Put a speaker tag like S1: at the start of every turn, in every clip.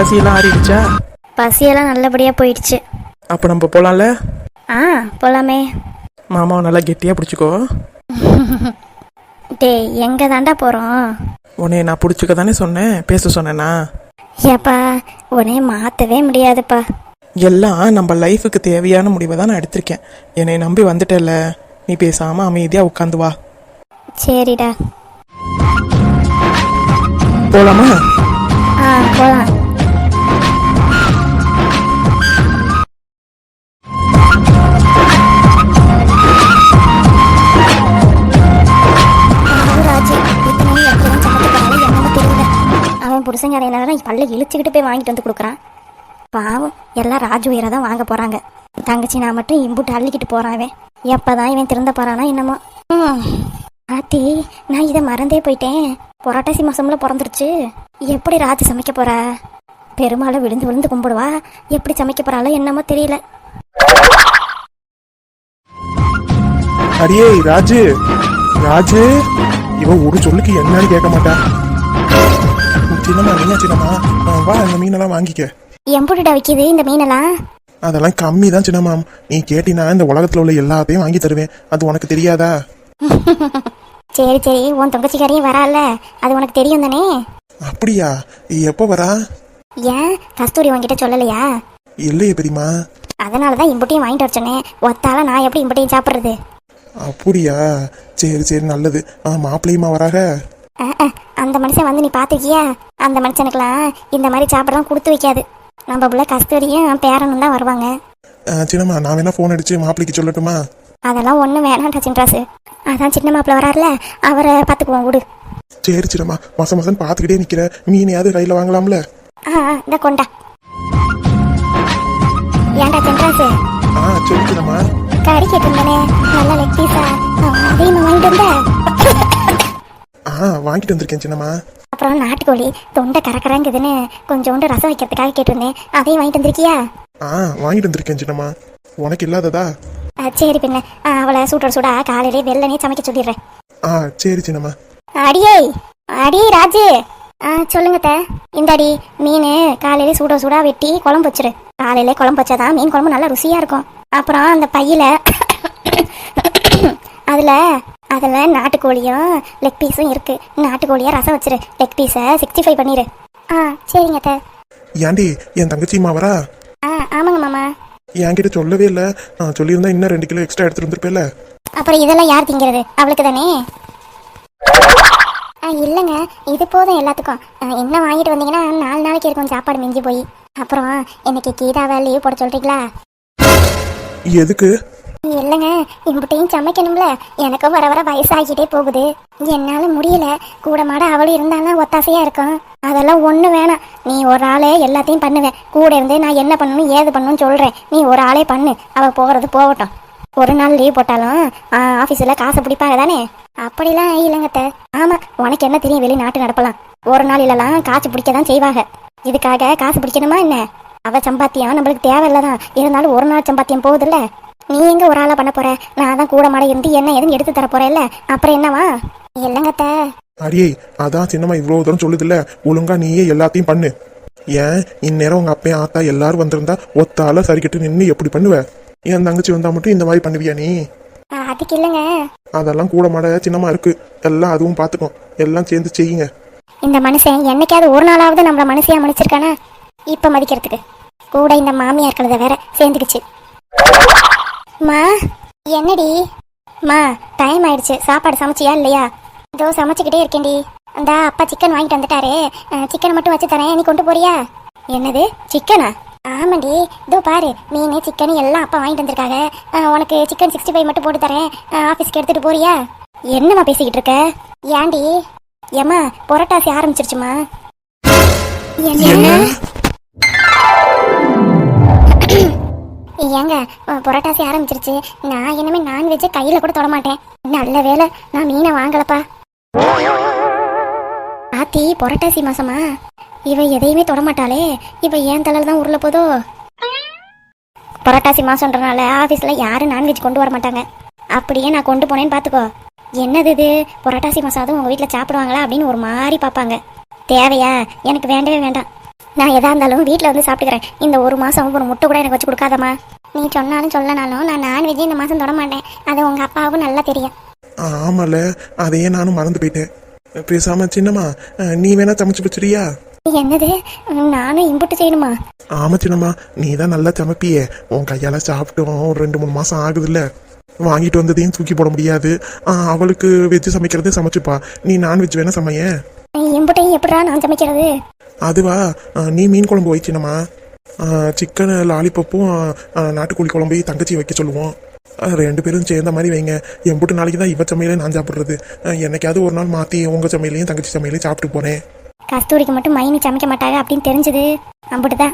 S1: பசியெல்லாம் ஆறிடுச்சா?
S2: பசியெல்லாம் நல்லபடியாக போயிடுச்சு.
S1: அப்போ நம்ம போகலாம்ல?
S2: போகலாமே.
S1: மாமாவை நல்லா கெட்டியாக பிடிச்சிக்கோ.
S2: டேய், எங்கே தாண்டா போகிறோம்?
S1: உன்னை நான் பிடிச்சிக்க தானே சொன்னேன், பேச சொன்னேன்னா?
S2: ஏப்பா, உன்னை மாற்றவே முடியாதுப்பா.
S1: எல்லாம் நம்ம லைஃபுக்கு தேவையான முடிவை தான் நான் எடுத்திருக்கேன். என்னை நம்பி வந்துட்டல, நீ பேசாமல் அமைதியாக உட்காந்து வா.
S2: சரிடா.
S1: போகலாமா?
S2: போகலாம். அவன் புருஷன் கடையில பல்ல இழுச்சுக்கிட்டு போய் வாங்கிட்டு வந்து கொடுக்குறான். பாவம், எல்லாம் ராஜு உயிரை தான் வாங்க போறாங்க. தங்கச்சி நான் மட்டும் இம்புட்டு அள்ளிக்கிட்டு போறான். எப்பதான் இவன் திருந்த போறானா என்னமோ. ஆத்தி, நான் இதை மறந்தே போயிட்டேன். புரட்டாசி மாசம்ல பிறந்துருச்சு. எப்படி ராஜு சமைக்க போறா? பெருமாளை விழுந்து விழுந்து கும்பிடுவா. எப்படி சமைக்க போறாளோ என்னமோ தெரியல.
S3: அடியே ராஜு, ராஜு, இவ ஒரு சொல்லுக்கு என்னன்னு கேட்க மாட்டா. சின்னம்மா, நீயா சின்னம்மா, வா இந்த மீனெல்லாம் வாங்கிக்க.
S2: எம்புட்டுடா விற்கிது இந்த மீனெல்லாம்?
S3: அதெல்லாம் கம்மி தான் சின்னம்மா. நீ கேட்டினா இந்த உலகத்துல உள்ள எல்லாத்தையும் வாங்கி தருவேன். அது உனக்கு தெரியாதா?
S2: சரி சரி, உன் தங்கச்சிக்காரையும் வரால, அது உனக்கு தெரியும் தானே?
S3: அப்படியா? எப்போ வரா?
S2: ஏன் கஸ்தூரி உன்கிட்ட சொல்லலையா?
S3: இல்லையே பெரியமா.
S2: அதனாலதான் இம்புட்டையும் வாங்கிட்டு வர சொன்னேன். ஒத்தால நான் எப்படி இம்புட்டையும் சாப்பிட்றது?
S3: அப்படியா? சரி சரி, நல்லது. மாப்பிள்ளையுமா வராக?
S2: அந்த மனுஷன் வந்து நீ பார்த்துக்கியா? அந்த மனுஷனுக்கெல்லாம் இந்த மாதிரி சாப்பிடலாம் கொடுத்து வைக்காது. நம்ம பிள்ளை கஸ்தூரியும் பேரனும் தான் வருவாங்க.
S3: சின்னம்மா, நான் வேணா ஃபோன் அடிச்சு மாப்பிள்ளைக்கு சொல்லட்டுமா?
S2: அதெல்லாம் ஒன்றும் வேணாம்டா சின்ராசு. அதான் சின்ன மாப்பிள்ள வராருல, அவரை பார்த்துக்குவோம் விடு.
S3: சரி சின்னம்மா, மாசம் மாசம் பார்த்துக்கிட்டே நிற்கிற. மீனையாவது கையில் வாங்கலாம்ல?
S2: இந்த கொண்டா. ஏன்டா சின்ராசு?
S3: சரி சின்னம்மா.
S2: கறி கேட்டிருந்தானே, நல்லா லெக் பீஸா, அதையும் வாங்கிட்டு வந்த?
S3: வாங்கிட்டு வந்திருக்கேன் சின்னம்மா.
S2: அப்புறம் நாட்டுக்கோழி தொண்டை கரக்கரங்குதுன்னு கொஞ்சோண்டு ரசம் வைக்கிறதுக்காக கேட்டிருந்தேன். அதையும் வாங்கிட்டு வந்திருக்கியா?
S3: வாங்கிட்டு வந்திருக்கேன் சின்னம்மா. உனக்கு இல்லாததா?
S2: சரி பின்ன, அவளை சூட்டோட சூடா காலையிலே வெள்ளனே சமைக்க சொல்லிடுறேன்.
S3: சரி சின்னம்மா.
S2: அடியே அடியே ராஜு. சொல்லுங்க. இந்த அடி மீன் காலையிலே சூட சூடா வெட்டி குழம்பு வச்சிரு. காலையிலே குழம்பு வச்சாதான் மீன் குழம்பு நல்லா ருசியா இருக்கும். அப்புறம் அந்த பையில அதுல நாட்டுக்கோழியும் லெக் பீஸும் இருக்கு. நாட்டுக்கோழியா ரசம் வச்சிரு, லெக் பீஸை 65 பண்ணிரு. சரிங்க.
S3: ஏண்டி, என் தங்கச்சிமா வரா?
S2: ஆமாங்க மாமா.
S3: என்கிட்ட சொல்லவே இல்லை. சொல்லியிருந்தா இன்னும் 2 கிலோ எக்ஸ்ட்ரா எடுத்துட்டு வந்திருப்பேல.
S2: அப்புறம் இதெல்லாம் யார் திங்கிறது? அவளுக்கு தானே. இல்லைங்க, இது போதும் எல்லாத்துக்கும். என்ன வாங்கிட்டு வந்தீங்கன்னா 4 நாளைக்கு இருக்கும் சாப்பாடு மிஞ்சி போய். அப்புறம் இன்னைக்கு கீதாவை லீவ் போட சொல்றீங்களா?
S3: எதுக்கு?
S2: இல்லைங்க, இம்புட்டையும் சமைக்கணும்ல. எனக்கும் வர வர வயசாகிட்டே போகுது. என்னால முடியல. கூட மாட அவளும் இருந்தாலும் ஒத்தாசையா இருக்கும். அதெல்லாம் ஒண்ணு வேணாம். நீ ஒரு ஆளே எல்லாத்தையும் பண்ணுவேன். கூட இருந்து நான் என்ன பண்ணணும் ஏது பண்ணணும்னு சொல்றேன். நீ ஒரு ஆளே பண்ணு. அவ போறது போகட்டும். ஒரு நாள் லீவ் போட்டாலும் ஆபீஸ்ல காசை பிடிப்பாங்க தானே? அப்படிலாம் இல்லைங்கத்த. ஆமா, உனக்கு என்ன தெரியும் வெளிநாட்டு நடப்பலாம். ஒரு நாள் இல்லலாம் காசு பிடிக்கதான் செய்வாங்க. இதுக்காக காசு பிடிக்கணுமா என்ன? அவ சம்பாத்தியம் நம்மளுக்கு தேவையில்லதான். இருந்தாலும் ஒரு நாள் சம்பாத்தியம் போகுதுல்ல. நீ எங்க ஒரு ஆளா பண்ண போற? நான் தான் கூட மாட இருந்து என்ன எதுன்னு எடுத்து தர போறேன் இல்ல. அப்புறம் என்னவா? இல்லங்கத்த.
S3: அடியே, அதான் சின்னம்மா இவ்வளவு தூரம் சொல்லுதுல்ல, ஒழுங்கா நீயே எல்லாத்தையும் பண்ணு. ஏன் இந்நேரம் உங்க அப்பையும் ஆத்தா எல்லாரும் வந்திருந்தா ஒத்தால சரிக்கிட்டு நின்று எப்படி பண்ணுவ? என் தங்கச்சி வந்தா மட்டும் இந்த மாதிரி பண்ணுவியா நீ?
S2: அதுக்கு இல்லைங்க.
S3: அதெல்லாம் கூட மாட சின்னமா இருக்கு. எல்லாம் அதுவும் பாத்துக்கும். எல்லாம் சேர்ந்து செய்யுங்க.
S2: இந்த மனுஷன் என்னைக்காவது ஒரு நாளாவது நம்மள மனுஷியா மன்னிச்சிருக்கானா? இப்ப மதிக்கிறதுக்கு கூட இந்த மாமியார் கழுத வேற சேர்ந்துக்குச்சு. மா, என்னடி? மா, டைம் ஆயிடுச்சு. சாப்பாடு சமைச்சியா இல்லையா? இதோ சமைச்சுக்கிட்டே இருக்கேன்டி. அந்த அப்பா சிக்கன் வாங்கிட்டு வந்துட்டாரு. சிக்கனை மட்டும் வச்சு தரேன், நீ கொண்டு போறியா? என்னது, சிக்கனா? ஆமாண்டி, இதோ பாரு, மீன் சிக்கன் எல்லாம் அப்பா வாங்கிட்டு வந்திருக்காங்க. உனக்கு சிக்கன் 65 மட்டும் போட்டு தரேன். ஆஃபீஸ்க்கு எடுத்துட்டு போறியா? என்னம்மா பேசிக்கிட்டு இருக்க? ஏண்டி? ஏம்மா, புரட்டாசி ஆரம்பிச்சிருச்சுமா. என்ன? ஏங்க, புரட்டாசி ஆரம்பிச்சிருச்சு. நான் இனிமே நான்வெஜ்ஜை கையில கூட தொட மாட்டேன். நல்ல வேலை நான் மீனை வாங்கலப்பா. ஆத்தி, புரட்டாசி மாசமா? இவ எதையுமே தொடமாட்டாளே. இவ ஏன் தலையில தான் உருள போதோ? புரட்டாசி மாசம்ன்றனால ஆபீஸ்ல யாரும் நான்வெஜ் கொண்டு வர மாட்டாங்க. அப்படியே நான் கொண்டு போனேன்னு பாத்துக்கோ. என்னது இது, புரட்டாசி மாசம் அதுவும் உங்க வீட்டுல சாப்பிடுவாங்களா அப்படின்னு ஒரு மாதிரி பாப்பாங்க. தேவையா? எனக்கு வேண்டவே வேண்டாம். நான் எதா இருந்தாலும் வீட்டில் வந்து சாப்பிட்டுக்கிறேன். இந்த ஒரு மாதம் ஒரு முட்டை கூட எனக்கு வச்சு கொடுக்காதம்மா. நீ சொன்னாலும் சொல்லனாலும் நான் நான்வெஜ்ஜே இந்த மாதம் தொட மாட்டேன். அது உங்கள் அப்பாவுக்கும் நல்லா தெரியும்.
S3: ஆமால, அதையே நானும் மறந்து போயிட்டேன். பேசாம சின்னம்மா, நீ வேணா சமைச்சு வச்சிருக்கியா?
S2: என்னது, நானும் இம்புட்டு செய்யணுமா?
S3: ஆமா சின்னம்மா, நீ தான் நல்லா சமைப்பியே. உன் கையால சாப்பிட்டோம் ஒரு 2-3 மாசம் ஆகுதுல்ல. வாங்கிட்டு வந்ததையும் தூக்கி போட முடியாது. அவளுக்கு வெஜ் சமைக்கிறதே சமைச்சுப்பா. நீ நான்வெஜ் வேணா சமைய.
S2: இம்புட்டையும் எப்படா நான் சமைக்கிறது?
S3: அதுவா, நீ மீன் குழம்பு வை சின்னம்மா. சிக்கன் லாலிபப்பும் நாட்டுக்கோழி குழம்பு தங்கச்சி வைக்க சொல்லுவோம். 2 பேரும் சேர்ந்த மாதிரி வைங்க. எம்புட்டு நாளைக்கு தான் இவ சமையலே நான் சாப்பிட்றது. என்னைக்காவது ஒரு நாள் மாற்றி உங்கள் சமையலையும் தங்கச்சி சமையலையும் சாப்பிட்டு போனேன்.
S2: கஸ்தூரிக்கு மட்டும் மைனி சமைக்க மாட்டாங்க அப்படின்னு தெரிஞ்சது. அம்புட்டு தான்,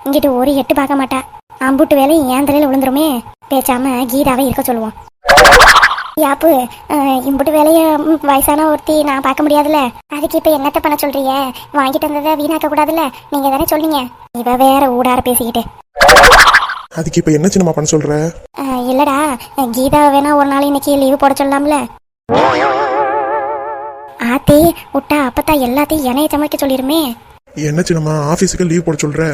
S2: இங்கிட்டு ஒரு எட்டு பார்க்க மாட்டா. அம்புட்டு வேலையும் ஏன் தலையில் விழுந்துருமே. பேசாம கீதாவை இருக்க சொல்லுவோம். யாப்பு, இம்புட்டு வேலையை வயசான ஒருத்தி நான் பார்க்க முடியாதுல்ல. அதுக்கு இப்போ என்னத்தை பண்ண சொல்றீங்க? வாங்கிட்டு வந்ததை வீணாக்க கூடாதுல்ல, நீங்க தானே சொல்றீங்க. இவ வேற ஊடார பேசிக்கிட்டு.
S3: அதுக்கு இப்போ என்ன சின்னம்மா பண்ண சொல்ற?
S2: இல்லடா, கீதா வேணா ஒரு நாள் இன்னைக்கு லீவு போட சொல்லலாம்ல. ஆத்தி விட்டா அப்பத்தான் எல்லாத்தையும் என்னைய சமைக்க சொல்லிருமே.
S3: என்ன சின்னம்மா, ஆஃபீஸுக்கு லீவ் போட சொல்ற?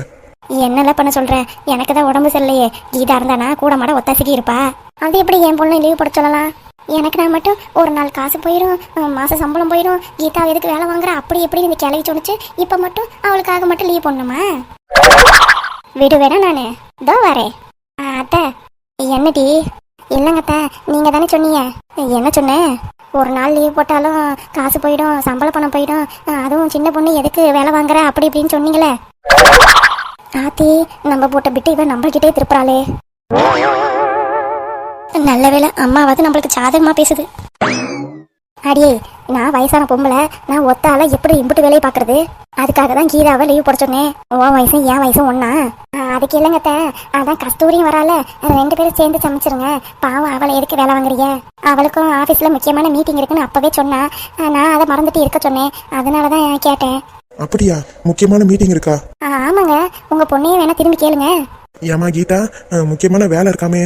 S2: என்னெல்லாம் பண்ண சொல்ற? எனக்கு தான் உடம்பு சரியில்லையே. கீதா இருந்தானா கூட மாட ஒத்தாசிக்கு இருப்பா. அது எப்படி என் பொண்ணு லீவ் போட சொல்லலாம்? எனக்கு நான் மட்டும் ஒரு நாள் காசு போயிடும், மாச சம்பளம் போயிடும். கீதா எதுக்கு வேலை வாங்குற அப்படி எப்படி இந்த கிளவி சொன்னிச்சு. இப்ப மட்டும் அவளுக்காக மட்டும் லீவ் போடணுமா? விடு வேணா நானு இதோ வரேன். அத்தை என்னடி? இல்லைங்க அத்தை, நீங்க தானே சொன்னீங்க. என்ன சொன்னேன்? ஒரு நாள் லீவ் போட்டாலும் காசு போயிடும், சம்பள பணம் போயிடும். அதுவும் சின்ன பொண்ணு எதுக்கு வேலை வாங்குற அப்படி இப்படின்னு சொன்னீங்களே. ஆத்தி, நம்ம போட்ட பிட்டு இவன் நம்மள்கிட்டே திருப்புறாளே. நல்ல வேலை அம்மாவது நம்மளுக்கு சாதகமா பேசுது. அடியே, நான் வயசான பொம்பளை, நான் ஒத்தால எப்படி இம்புட்டு வேலையை பாக்குறது? அதுக்காக தான் கீதாவை லீவ் போட சொன்னேன். உன் வயசும் என் வயசும் ஒன்னா? அதுக்கு இல்லைங்கத்த, அதான் கஸ்தூரியும் வரால, 2 பேரும் சேர்ந்து சமைச்சிருங்க. பாவம், அவளை எதுக்கு வேலை வாங்குறீங்க? அவளுக்கும் ஆபீஸ்ல முக்கியமான மீட்டிங் இருக்குன்னு அப்பவே சொன்னா. நான் அதை மறந்துட்டு இருக்க சொன்னேன். அதனாலதான் கேட்டேன்.
S3: அப்படியா? முக்கியமான மீட்டிங் இருக்கா?
S2: ஆமாங்க, உங்க பொண்ணையே வேணா திரும்பி கேளுங்க.
S3: ஏமா கீதா, முக்கியமான வேலை இருக்காமே.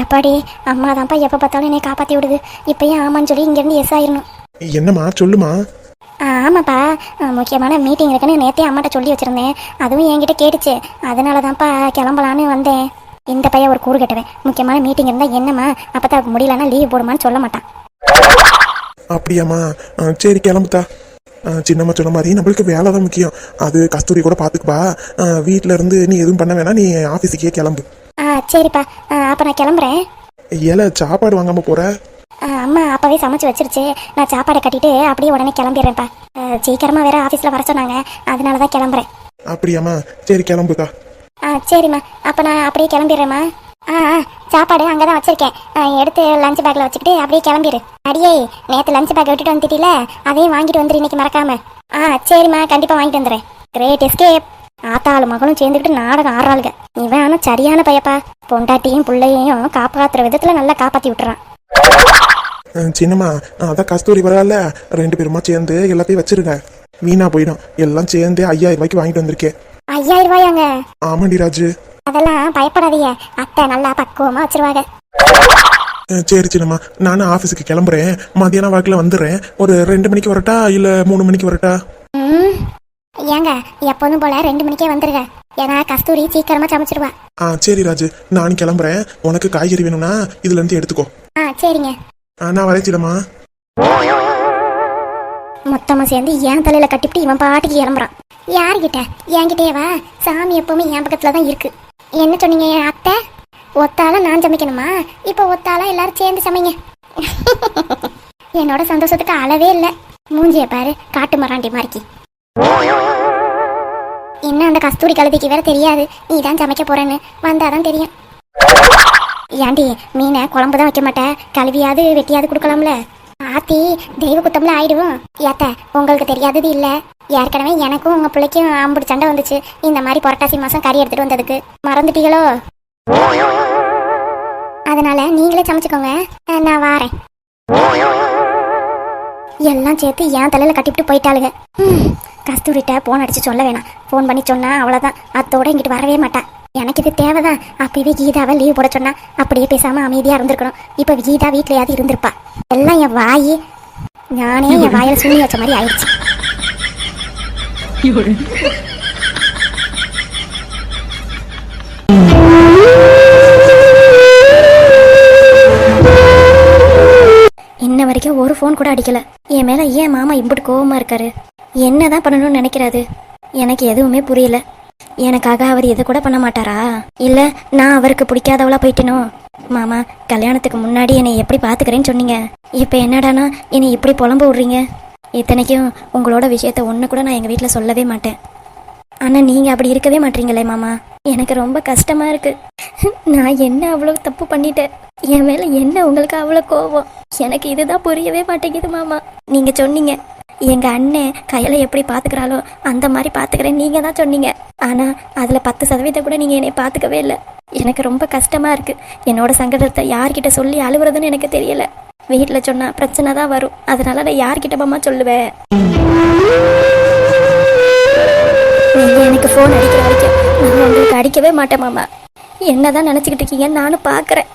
S2: எப்பாடி, அம்மா தான்ப்பா எப்ப பார்த்தாலும் என்னை காப்பாத்தி விடுது. இப்பயும் ஆமான்னு சொல்லி இங்க இருந்து எஸ் ஆயிரணும்.
S3: என்னம்மா சொல்லுமா?
S2: ஆமாப்பா, முக்கியமான மீட்டிங் இருக்குன்னு நேத்தே அம்மாட்ட சொல்லி வச்சிருந்தேன். அதுவும் என்கிட்ட கேட்டுச்சு. அதனால தான்ப்பா கிளம்பலான்னு வந்தேன். இந்த பையன் ஒரு கூறு கட்டுவேன். முக்கியமான மீட்டிங் இருந்தா என்னம்மா, அப்பதான் முடியலன்னா லீவ் போடுமான்னு சொல்ல மாட்டான்.
S3: அப்படியாம்மா? சரி கிளம்புத்தா. சின்னம்மா சொன்ன மாதிரி நம்மளுக்கு வேலை தான் முக்கியம். அது கஸ்தூரி கூட பார்த்துக்குப்பா. வீட்டில இருந்து நீ எதுவும் பண்ண வேணா, நீ ஆஃபீஸுக்கே கிளம்பு.
S2: சரிப்பா, அப்ப நான் கிளம்புறேன்.
S3: ஏல சாப்பாடு வாங்காம போற?
S2: அம்மா அப்பவே சமைச்சு வச்சிருச்சு. நான் சாப்பாடை கட்டிட்டு அப்படியே உடனே கிளம்பிடுறேன்ப்பா. சீக்கிரமா வேற ஆஃபீஸ்ல வர சொன்னாங்க. அதனாலதான் கிளம்புறேன்.
S3: அப்படியாம்மா? சரி கிளம்புக்கா.
S2: சரிம்மா, அப்ப நான் அப்படியே கிளம்பிடுறேம்மா. சாப்பாடு அங்கதான் வச்சிருக்கேன். எடுத்து லஞ்ச் பேக்ல வச்சுக்கிட்டு அப்படியே கிளம்பிடு. அடியே, நேத்து லஞ்ச் பேக் விட்டுட்டு வந்துட்டீல, அதையும் வாங்கிட்டு வந்துரு இன்னைக்கு மறக்காம. சரிம்மா, கண்டிப்பா வாங்கிட்டு வந்துடுறேன். Great escape. ஆத்தாளு மகளும் சேர்ந்துக்கிட்டு நாடகம் ஆடுறாளுங்க. இவன் ஆனா சரியான பையப்பா. பொண்டாட்டியும் பிள்ளையையும் காப்பாத்துற விதத்துல நல்லா காப்பாத்தி விட்டுறான்.
S3: சின்னம்மா, அதான் கஸ்தூரி வரல, 2 பேருமா சேர்ந்து எல்லாத்தையும் வச்சிருங்க. வீணா போயிடும். எல்லாம் சேர்ந்து 5000 ரூபாய்க்கு வாங்கிட்டு வந்திருக்கேன்.
S2: 5000 ரூபாயாங்க?
S3: ஆமாண்டி ராஜு.
S2: அதெல்லாம் பயப்படாதீங்க, அத்தை நல்லா பக்குவமா வச்சிருவாங்க.
S3: சரி சின்னம்மா, நானும் ஆஃபீஸுக்கு கிளம்புறேன். மதியானம் வாக்கில் வந்துடுறேன். ஒரு 2 மணிக்கு வரட்டா இல்ல 3 மணிக்கு வரட்டா?
S2: ஏங்க, எப்போதும் போல 2 மணிக்கே வந்துருங்க. ஏன்னா கஸ்தூரி சீக்கிரமா சமைச்சிருவா.
S3: சரி ராஜு, நானும் கிளம்புறேன். உனக்கு காய்கறி வேணும்னா இதுல இருந்து எடுத்துக்கோ.
S2: சரிங்க.
S3: நான் வரேன் சின்னம்மா.
S2: மொத்தமா சேர்ந்து என் தலையில கட்டிவிட்டு இவன் பாட்டுக்கு கிளம்புறான். யாருகிட்ட? என்கிட்டயே வா. சாமி எப்பவுமே என் பக்கத்துல தான் இருக்கு. என்ன சொன்னீங்க அத்தை? ஒத்தால நான் சமைக்கணுமா? இப்ப ஒத்தால எல்லாரும் சேர்ந்து சமைங்க. என்னோட சந்தோஷத்துக்கு அளவே இல்லை. மூஞ்சிய பாரு, காட்டு மராண்டி மாறிக்கி. என்ன அந்த கஸ்தூரி கழுதிக்கு வேற தெரியாது நீ தான் சமைக்க போறேன்னு. வந்தாதான் தெரியும். ஏண்டி, மீனை குழம்பு தான் வைக்க மாட்டேன், கழுவியாவது வெட்டியாவது கொடுக்கலாம்ல. ஆத்தி, தெய்வ குத்தம்ல ஆயிடுவோம். ஏத்த, உங்களுக்கு தெரியாதது இல்ல, ஏற்கனவே எனக்கும் உங்க பிள்ளைக்கும் அம்புடு சண்டை வந்துச்சு. இந்த மாதிரி புரட்டாசி மாசம் கறி எடுத்துட்டு வந்ததுக்கு மறந்துட்டீங்களோ? அதனால நீங்களே சமைச்சுக்கோங்க, நான் வாரேன். எல்லாம் சேர்த்து என் தலையில கட்டிவிட்டு போயிட்டாளுங்க. கஸ்தூரிட்ட போன் அடிச்சு சொல்ல வேணாம். போன் பண்ணி சொன்னா அவ்வளவுதான், அத்தோட இங்கிட்டு வரவே மாட்டா. எனக்கு இது தேவைதான். அப்பவே கீதாவை லீவ் போட சொன்னா அப்படியே பேசாம அமைதியா இருந்திருக்கணும். இப்ப கீதா வீட்லயாவது இருந்திருப்பா. எல்லாம் என் வாயி, நானே என் வாயில சுண்ணி வச்ச மாதிரி ஆயிடுச்சு. வரைக்கும் ஒரு ஃபோன் கூட அடிக்கல. என் மேல ஏன் மாமா இம்புட்டு கோவமா இருக்காரு? என்னதான் பண்ணணும்னு நினைக்கிறாரு? எனக்கு எதுவுமே புரியல. எனக்காக அவர் எது கூட பண்ண மாட்டாரா? இல்ல நான் அவருக்கு பிடிக்காதவளா போயிட்டேனோ? மாமா, கல்யாணத்துக்கு முன்னாடி என்னை எப்படி பாத்துக்கிறேன்னு சொன்னீங்க, இப்ப என்னடானா என்னை இப்படி புலம்பு விடுறீங்க. இத்தனைக்கும் உங்களோட விஷயத்த ஒண்ணு கூட நான் எங்க வீட்டுல சொல்லவே மாட்டேன். ஆனா நீங்க அப்படி இருக்கவே மாட்டீங்களே மாமா. எனக்கு ரொம்ப கஷ்டமா இருக்கு. நான் என்ன அவ்வளவு தப்பு பண்ணிட்டேன்? என் மேல என்ன உங்களுக்கு அவ்வளவு கோவம்? எனக்கு இதுதான் புரியவே மாட்டேங்குது மாமா. நீங்க சொன்னீங்க எங்க அண்ணன் கையில எப்படி பாத்துக்கிறாளோ அந்த மாதிரி பாத்துக்கிறேன் நீங்க தான் சொன்னீங்க. ஆனா அதுல 10% கூட நீங்க என்னை பாத்துக்கவே இல்லை. எனக்கு ரொம்ப கஷ்டமா இருக்கு. என்னோட சங்கடத்தை யார்கிட்ட சொல்லி அழுவுறதுன்னு எனக்கு தெரியல. வீட்டுல சொன்னா பிரச்சனை தான் வரும். அதனால நான் யார்கிட்ட மாமா சொல்லுவேன்? நீங்க எனக்கு போன் அடிக்கிற வரைக்கும் நான் உங்களுக்கு அடிக்கவே மாட்டேன் மாமா. என்னதான் நினைச்சுக்கிட்டு இருக்கீங்கன்னு நானும் பாக்குறேன்.